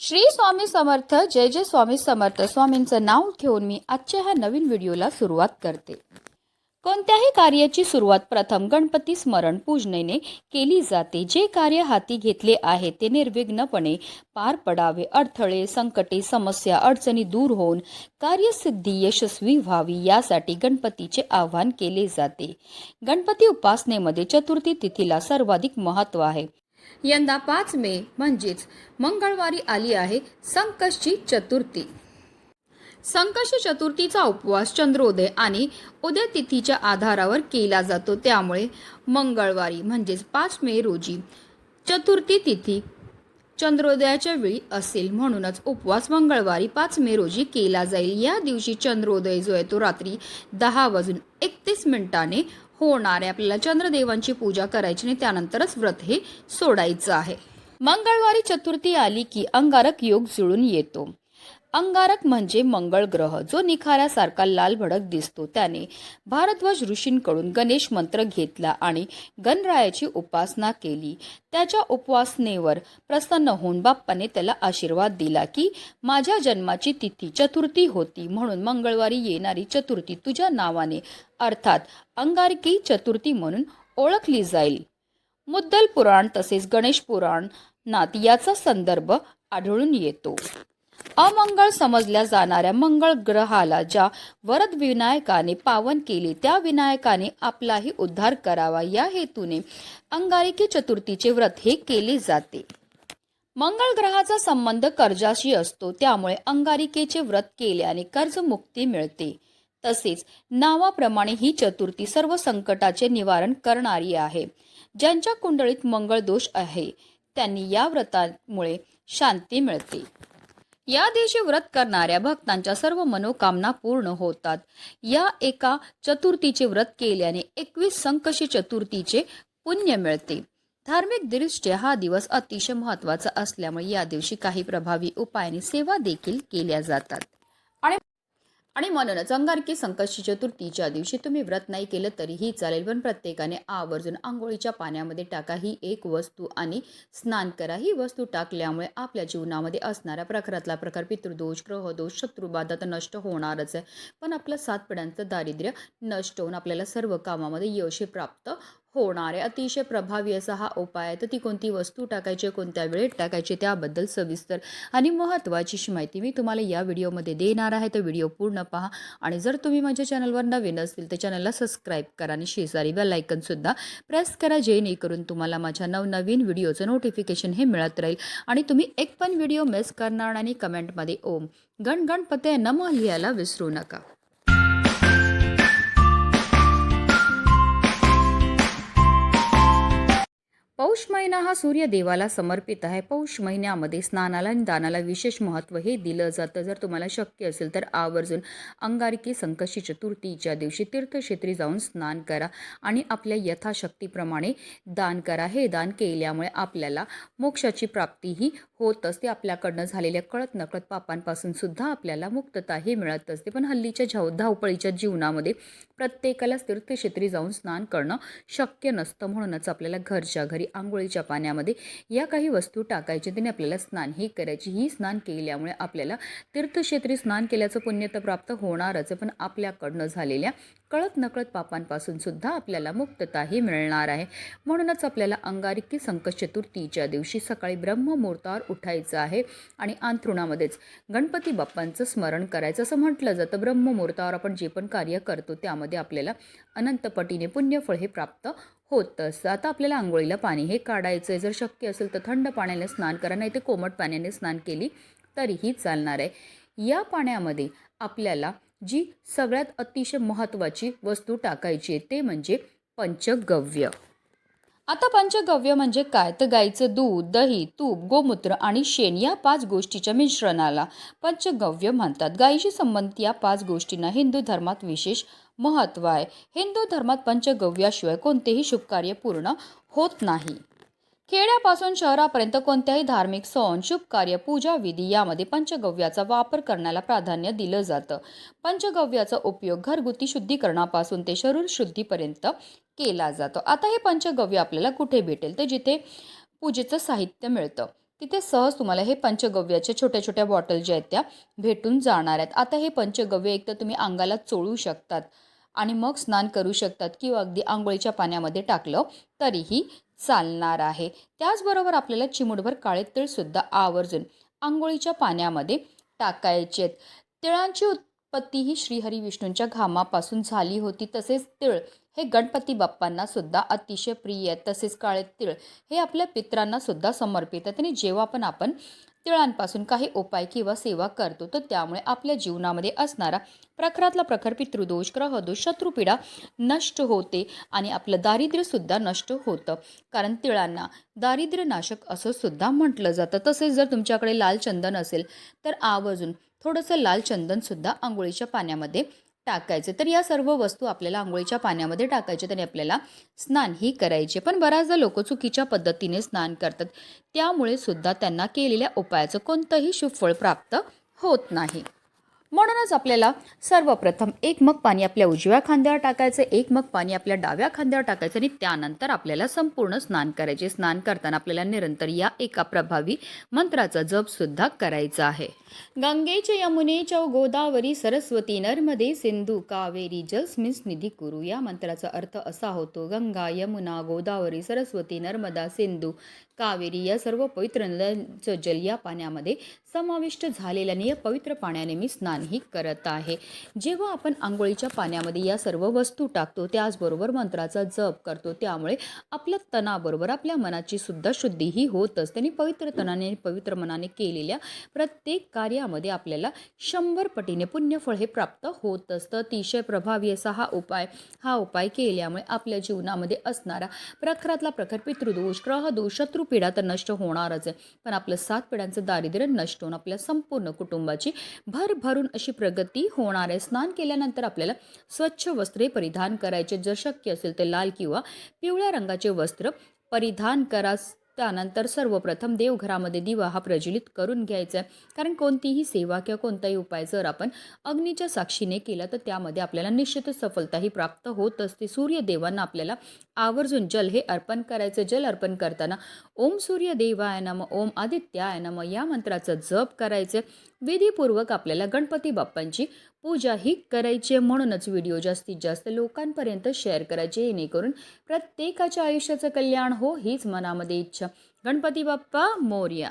श्री स्वामी समर्थ. जय जय स्वामी समर्थ. स्वामींचं नाव घेऊन मी आजच्या ह्या नवीन व्हिडिओला सुरुवात करते. कोणत्याही कार्याची सुरुवात प्रथम गणपती स्मरण पूजनेने केली जाते. जे कार्य हाती घेतले आहे ते निर्विघ्नपणे पार पडावे. अडथळे, संकटे, समस्या, अडचणी दूर होऊन कार्यसिद्धी यशस्वी व्हावी यासाठी गणपतीचे आवाहन केले जाते. गणपती उपासनेमध्ये चतुर्थी तिथीला सर्वाधिक महत्त्व आहे. यंदा 5 मे म्हणजेच मंगळवारी आली आहे संकष्टी चतुर्थी. संकष्टी चतुर्थीचा उपवास चंद्रोदय आणि उदय तिथीच्या आधारावर केला जातो. त्यामुळे मंगळवारी म्हणजेच 5 मे रोजी चतुर्थी तिथी चंद्रोदयाच्या वेळी असेल. म्हणूनच उपवास मंगळवारी 5 मे रोजी केला जाईल. या दिवशी चंद्रोदय जो आहे तो रात्री 10:31 होणार आहे. आपल्याला चंद्रदेवांची पूजा करायची आणि त्यानंतरच व्रत हे सोडायचं आहे. मंगळवारी चतुर्थी आली की अंगारक योग जुळून येतो. अंगारक म्हणजे मंगळ ग्रह, जो निखाऱ्यासारखा लाल भडक दिसतो. त्याने भारद्वाज ऋषींकडून गणेश मंत्र घेतला आणि गणरायाची उपासना केली. त्याच्या उपासनेवर प्रसन्न होऊन बाप्पाने त्याला आशीर्वाद दिला की माझ्या जन्माची तिथी चतुर्थी होती, म्हणून मंगळवारी येणारी चतुर्थी तुझ्या नावाने अर्थात अंगारकी चतुर्थी म्हणून ओळखली जाईल. मुद्दल पुराण तसेच गणेश पुराणात याचा संदर्भ आढळून येतो. अमंगळ समजल्या जाणाऱ्या मंगळ ग्रहाला ज्या वरद विनायकाने पावन केले, त्या विनायकाने आपलाही उद्धार करावा या हेतूने अंगारकी चतुर्थीचे व्रत हे केले जाते. मंगळ ग्रहाचा संबंध कर्जाशी असतो, त्यामुळे अंगारिकेचे व्रत केल्याने कर्जमुक्ती मिळते. तसेच नावाप्रमाणे ही चतुर्थी सर्व संकटाचे निवारण करणारी आहे. ज्यांच्या कुंडलीत मंगळ दोष आहे त्यांनी या व्रतामुळे शांती मिळते. या दिवशी व्रत करणाऱ्या भक्तांच्या सर्व मनोकामना पूर्ण होतात. या एका चतुर्थीचे व्रत केल्याने 21 संकष्टी चतुर्थीचे पुण्य मिळते. धार्मिक दृष्ट्या हा दिवस अतिशय महत्त्वाचा असल्यामुळे या दिवशी काही प्रभावी उपायाने सेवा देखील केल्या जातात. आणि म्हणूनच अंगारकी संकष्टी चतुर्थीच्या दिवशी तुम्ही व्रत नाही केलं तरीही चालेल, पण प्रत्येकाने आवर्जून आंघोळीच्या पाण्यामध्ये टाका ही एक वस्तू आणि स्नान करा. ही वस्तू टाकल्यामुळे आपल्या जीवनामध्ये असणाऱ्या प्रकारातला प्रकार पितृदोष, ग्रहदोष, शत्रुबाधा तर नष्ट होणारच आहे, पण आपलं 7 पिढ्यांचं दारिद्र्य नष्ट होऊन आपल्याला सर्व कामामध्ये यश प्राप्त होणार आहे. अतिशय प्रभावी असा हा उपाय आहे. तर ती कोणती वस्तू टाकायची, कोणत्या वेळेत टाकायची त्याबद्दल सविस्तर आणि महत्त्वाची माहिती मी तुम्हाला या व्हिडिओमध्ये देणार आहे. तर व्हिडिओ पूर्ण पहा आणि जर तुम्ही माझ्या चॅनलवर नवीन असतील तर चॅनलला सबस्क्राईब करा आणि शेजारी बेल आयकॉनसुद्धा प्रेस करा, जेणेकरून तुम्हाला माझ्या नवनवीन व्हिडिओचं नोटिफिकेशन हे मिळत राहील आणि तुम्ही एक पण व्हिडिओ मिस करणार आणि कमेंटमध्ये ओम गण गणपते नमः लिहायला विसरू नका. पौष महिना हा सूर्यदेवाला समर्पित आहे. पौष महिन्यामध्ये स्नानाला आणि दानाला विशेष महत्त्व हे दिलं जातं. जर तुम्हाला शक्य असेल तर आवर्जून अंगारकी संकष्टी चतुर्थीच्या दिवशी तीर्थक्षेत्री जाऊन स्नान करा आणि आपल्या यथाशक्तीप्रमाणे दान करा. हे दान केल्यामुळे आपल्याला मोक्षाची प्राप्तीही होत असते. आपल्याकडनं झालेल्या कळत नकळत पापांपासून सुद्धा आपल्याला मुक्तता ही मिळत असते. पण हल्लीच्या धावपळीच्या जीवनामध्ये प्रत्येकालाच तीर्थक्षेत्री जाऊन स्नान करणं शक्य नसतं. म्हणूनच आपल्याला घरच्या घरी आंघोळीच्या पाण्यामध्ये या काही वस्तू टाकायच्या, त्याने आपल्याला स्नान ही करायची. ही स्नान केल्यामुळे आपल्याला तीर्थक्षेत्री स्नान केल्याचं पुण्य तर प्राप्त होणारच, पण आपल्याकडनं झालेल्या कळत नकळत पापांपासून सुद्धा आपल्याला मुक्तताही मिळणार आहे. म्हणूनच आपल्याला अंगारकी संकष्टी चतुर्थीच्या दिवशी सकाळी ब्रह्ममुहूर्तावर उठायचं आहे आणि अंथरुणामध्येच गणपती बाप्पांचं स्मरण करायचं. असं म्हटलं जातं ब्रह्ममुहूर्तावर आपण जे पण कार्य करतो त्यामध्ये आपल्याला अनंतपटीने पुण्यफळ हे प्राप्त होतं असतं. आता आपल्याला आंघोळीला पाणी हे काढायचं आहे. जर शक्य असेल तर थंड पाण्याने स्नान करा, नाही ते कोमट पाण्याने स्नान केली तरीही चालणार आहे. या पाण्यामध्ये आपल्याला जी सगळ्यात अतिशय महत्त्वाची वस्तू टाकायची आहे ते म्हणजे पंचगव्य. आता पंचगव्य म्हणजे काय, तर गाईचं दूध, दही, तूप, गोमूत्र आणि शेण या 5 गोष्टीच्या मिश्रणाला पंचगव्य म्हणतात. गायीशी संबंधित या 5 गोष्टींना हिंदू धर्मात विशेष महत्त्व आहे. हिंदू धर्मात पंचगव्याशिवाय कोणतेही शुभ कार्य पूर्ण होत नाही. खेड्यापासून शहरापर्यंत कोणत्याही धार्मिक सण, शुभ कार्य, पूजा विधी यामध्ये पंचगव्याचा वापर करण्याला प्राधान्य दिलं जातं. पंचगव्याचा उपयोग घरगुती शुद्धीकरणापासून ते शरीर शुद्धीपर्यंत केला जातो. आता हे पंचगव्य आपल्याला कुठे भेटेल, तर जिथे पूजेचं साहित्य मिळतं तिथे सहज तुम्हाला हे पंचगव्याच्या छोट्या छोट्या बॉटल ज्या आहेत त्या भेटून जाणार आहेत. आता हे पंचगव्य एक तर तुम्ही अंगाला चोळू शकतात आणि मग स्नान करू शकतात किंवा अगदी अंघोळीच्या पाण्यामध्ये टाकलं तरीही चालणार आहे. त्याचबरोबर आपल्याला चिमूटभर काळे तीळसुद्धा आवर्जून अंघोळीच्या पाण्यामध्ये टाकायचे आहेत. तिळांची उत्पत्ती ही श्रीहरी विष्णूंच्या घामापासून झाली होती. तसेच तीळ हे गणपती बाप्पांना सुद्धा अतिशय प्रिय आहेत. तसेच काळे तीळ हे आपल्या पितरांना सुद्धा समर्पित आहेत आणि जेव्हा पण आपण तिळांपासून काही उपाय किंवा सेवा करतो तर त्यामुळे आपल्या जीवनामध्ये असणारा प्रखरातला प्रखर पितृदोष, ग्रहदोष, शत्रुपीडा नष्ट होते आणि आपलं दारिद्र्यसुद्धा नष्ट होतं. कारण तिळांना दारिद्र्यनाशक असं सुद्धा म्हटलं जातं. तसेच जर तुमच्याकडे लाल चंदन असेल तर आवर्जून थोडंसं लाल चंदनसुद्धा अंघोळीच्या पाण्यामध्ये टाकायचे. तर या सर्व वस्तू आपल्याला अंघोळीच्या पाण्यामध्ये टाकायचे आणि आपल्याला स्नानही करायचे. पण बऱ्याचदा लोक चुकीच्या पद्धतीने स्नान करतात. त्यामुळे सुद्धा त्यांना केलेल्या उपायाचं कोणतंही शुभ फळ प्राप्त होत नाही. म्हणूनच आपल्याला सर्वप्रथम एक मग पाणी आपल्या उजव्या खांद्यावर टाकायचं, एक मग पाणी आपल्या डाव्या खांद्यावर टाकायचं आणि त्यानंतर आपल्याला संपूर्ण स्नान करायचे. स्नान करताना आपल्याला निरंतर या एका प्रभावी मंत्राचा जप सुद्धा करायचा आहे. गंगेच यमुनेच गोदावरी सरस्वती नर्मदे सिंधू कावेरी जलस्मिन् निधी कुरु. या मंत्राचा अर्थ असा होतो, गंगा, यमुना, गोदावरी, सरस्वती, नर्मदा, सिंधू, कावेरी या सर्व पवित्र नद्यांचं जल या पाण्यामध्ये समाविष्ट झालेल्याने या पवित्र पाण्याने मी स्नानही करत आहे. जेव्हा आपण आंघोळीच्या पाण्यामध्ये या सर्व वस्तू टाकतो त्याचबरोबर मंत्राचा जप करतो त्यामुळे आपल्या तनाबरोबर आपल्या मनाची सुद्धा शुद्धीही होत असते आणि पवित्र तनाने पवित्र मनाने केलेल्या प्रत्येक कार्यामध्ये आपल्याला 100 पटीने पुण्यफळ हे प्राप्त होत असतं. अतिशय प्रभावी असा हा उपाय केल्यामुळे आपल्या जीवनामध्ये असणारा प्रखरातला प्रखर पितृदोष, ग्रहदोष, शत्रुपीडा तर नष्ट होणारच आहे, पण आपलं 7 पिढ्यांचं दारिद्र्य नष्ट होऊन आपल्या संपूर्ण कुटुंबाची भरभरून अशी प्रगती होणार आहे. स्नान केल्यानंतर आपल्याला स्वच्छ वस्त्रे परिधान करायचे. जर शक्य असेल तर लाल किंवा पिवळ्या रंगाचे वस्त्र परिधान करा. त्यानंतर सर्वप्रथम देवघरामध्ये दिवा हा प्रज्वलित करून घ्यायचा आहे. कारण कोणतीही सेवा किंवा कोणताही उपाय जर आपण अग्नीच्या साक्षीने केला तर त्यामध्ये आपल्याला निश्चितच सफलताही प्राप्त होत असते. सूर्यदेवांना आपल्याला आवर्जून जल हे अर्पण करायचं. जल अर्पण करताना ओम सूर्यदेवाय नमः, ओम आदित्याय नमः या मंत्राचा जप करायचे. विधीपूर्वक आपल्याला गणपती बाप्पांची पूजा ही करायची. म्हणूनच व्हिडिओ जास्तीत जास्त लोकांपर्यंत शेअर करायचे जेणेकरून प्रत्येकाच्या आयुष्याचं कल्याण हो हीच मनामध्ये इच्छा. गणपती बाप्पा मोरया.